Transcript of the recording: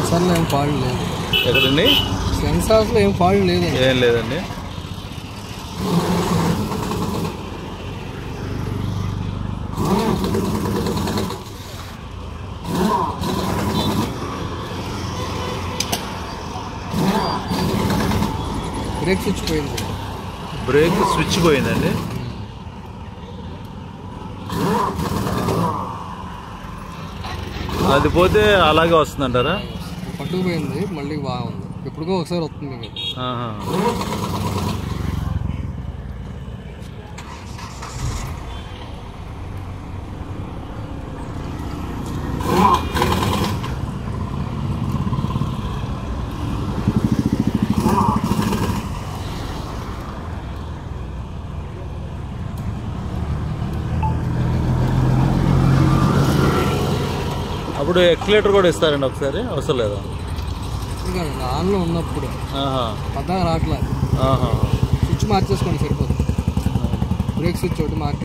సెన్సార్లో ఏం ఫాల్ట్ లేదు. ఎక్కడండి? సెన్సార్స్లో ఏం ఫాల్ట్ లేదు. ఏం లేదండి. బ్రేక్ స్విచ్ పోయింది. బ్రేక్ స్విచ్ పోయిందండి. అది పోతే అలాగే వస్తుందంటారా? పట్టుకుపోయింది, మళ్ళీ బాగుంది. ఎప్పుడుకో ఒకసారి వస్తుంది మీకు. అప్పుడు ఎక్సిలేటర్ కూడా ఇస్తారండి ఒకసారి, అవసరం లేదా? ఆన్లో ఉన్నప్పుడు పద్దాక రావట్లేదు. స్విచ్ మార్చేసుకోండి సరిపోతుంది. బ్రేక్ స్విచ్ ఒకటి మార్చి